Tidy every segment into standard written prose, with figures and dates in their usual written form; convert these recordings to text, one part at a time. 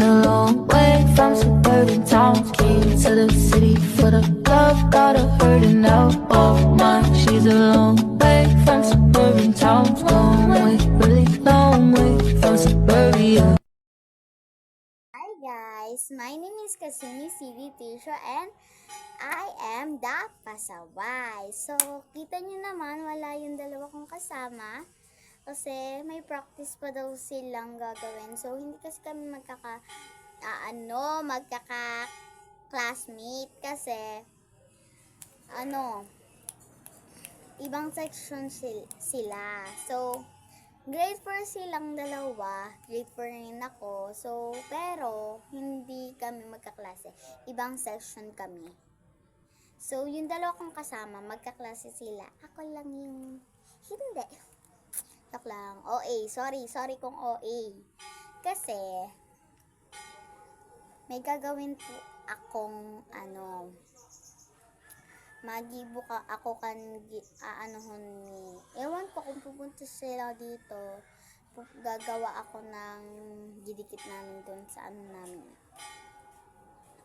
a long way from suburban towns. Came to the city for the love, got her hurting now. Oh my, she's a long way from suburban towns. Long way, really long way from suburbia. Hi guys, my name is Kasumi CV Tisha and I am the pasaway. So, kita nyo naman, wala yung dalawa kong kasama kasi may practice pa daw silang gagawin. So, hindi kasi kami magkaka-classmate kasi ibang section sila. So, grade 4 silang dalawa, grade 4 rin ako. So, pero, hindi kami magkaklase. Ibang section kami. So, yung dalawa kong kasama, magkaklase sila. Ako lang yung, hindi. Tak lang. OA. Sorry kung OA. Kasi, may gagawin po akong, magibuka ako ewan ko kung pupunta sila dito, gagawa ako ng didikit namin dun sa namin.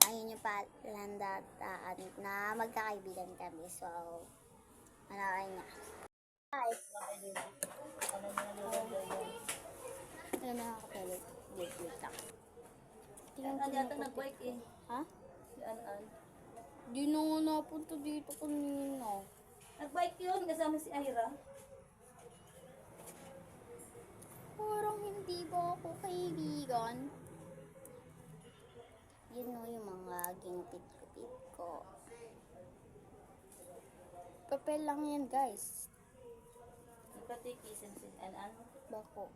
Ayun yung palandataan na magkakaibigan kami. So, ay nga. Guys, ano na ako pelit. Wait lang. Tingnan ko yata nag-bike eh. Ha? Yan. Di na nga napunta dito kanina. Nag-bike yun kasama si Ira. Parang hindi ba ako kaibigan? Yun o yung mga ginupit-kupit ko. Papel lang yan guys. Nagpatikisin sin ano? Bako.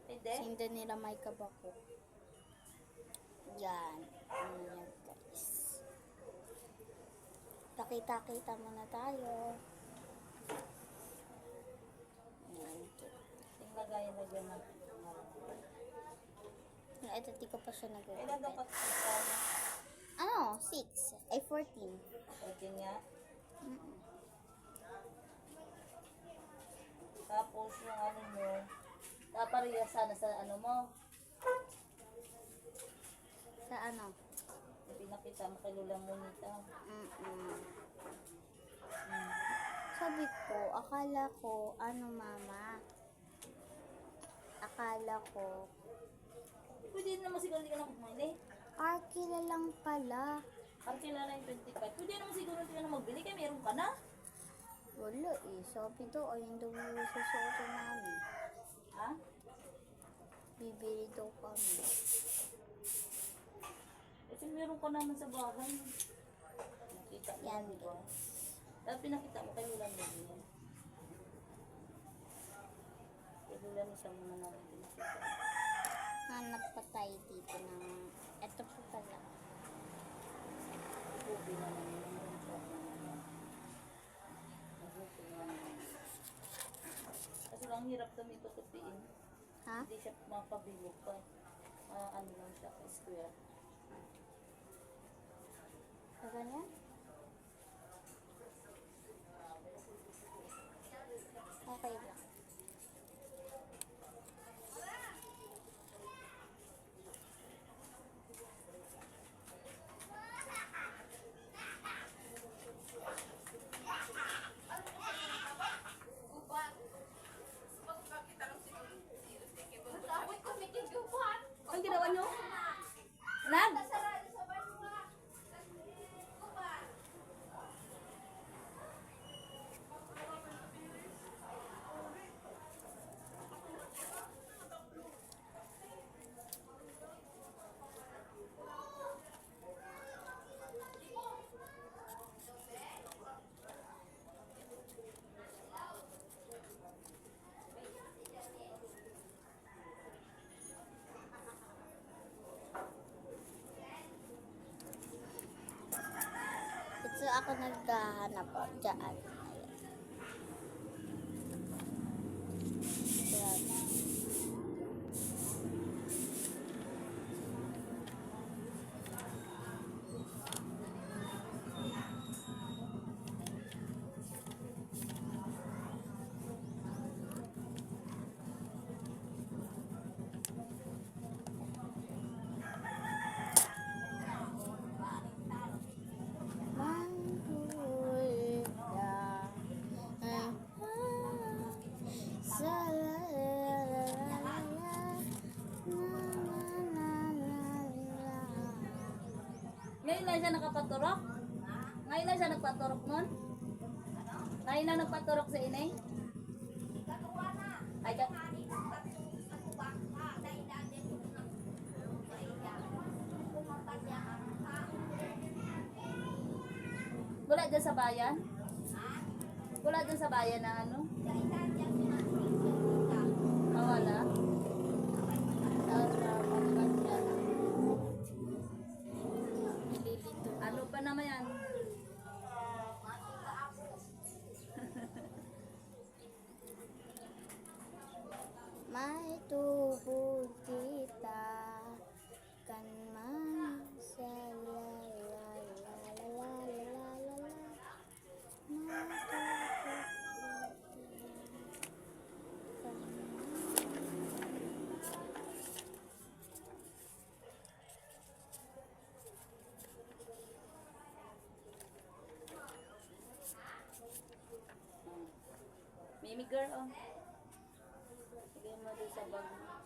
Hindi? Sinda nila may kabako. Yan. Ano yan guys. Takita-kita muna tayo. Yan. Lagayan na. Ito, di ko pa siya nag-repeat. Ilan daw kasama? 6. Ay, 14. 14 nga. Tapos yung ano mo, papareha sana sa ano mo. Sa ano? Yung pinakita mo kay Lola Monita. Sabi ko, akala ko, mama? Akala ko, Pwede naman siguro hindi ka na kumain eh. Arkila lang pala. Ang kilala yung 25. Pwede naman siguro hindi ka na magbili kaya meron ka na. Wala eh. Sabi daw, ayun daw yung susuotin namin. Ha? Bibili daw kami. Kasi meron ka naman sa bahay. Nakita mo. Yan, diba? Tapos pinakita mo kay Lola Monita. Kay Lola Monita mo na namin pinakita. Hanap pa tayo dito ng, eto po pala. Ubi na naman. Kasi lang hirap kami tutupiin. Ha? Hindi siya mapabilog pa. Ano lang siya, square. Sa ganyan? Okay lang. Ang ginawa nyo? Nag? So, ako naghahanap po. Diyan. Ayan. sa la la la la la la na na na la. Ngayon lang siya nakapaturok? Ngayon lang siya nagpaturok nun? Ngayon lang nagpaturok sa inay? Ay, wala dyan sa bayan? Wala dyan sa bayan na ano? Wala? Ano pa naman yan? May tubod kita kan man sa la la la la la la la la. May tubod kita kan Mimi girl, oh. Bigyan mo doon sa bag mo.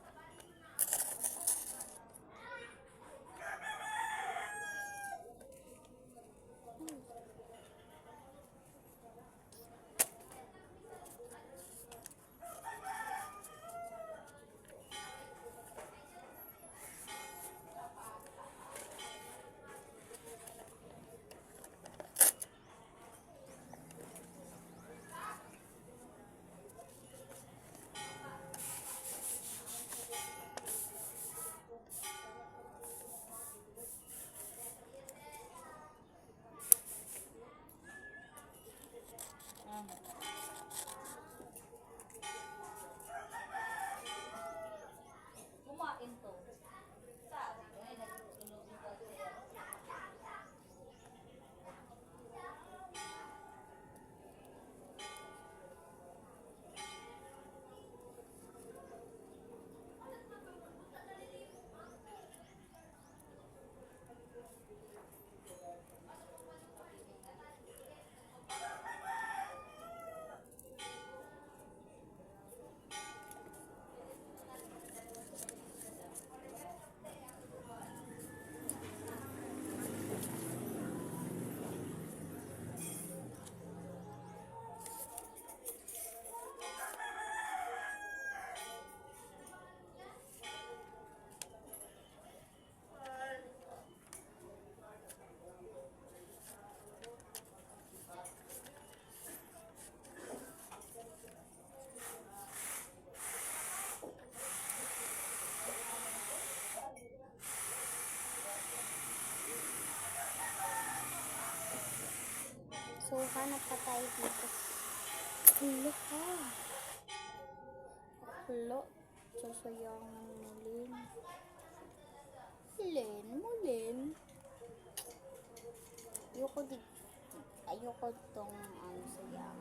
Kumain to. Ay, nagtulog pa siya. So, hanap pa tayo dito. Hulo ka. Hulo. Sasayangan mo, Lin. Lin, mo, Lin. Ayoko tong sayang.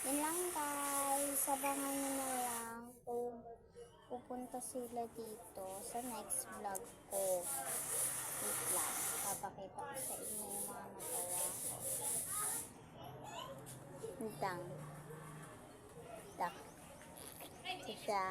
Yan lang guys, sabangan nyo na lang kung pupunta sila dito sa next vlog ko. Wait lang, papakita ko sa inyo yung mga nagawa ko. Hintang. Tak. Ito siya.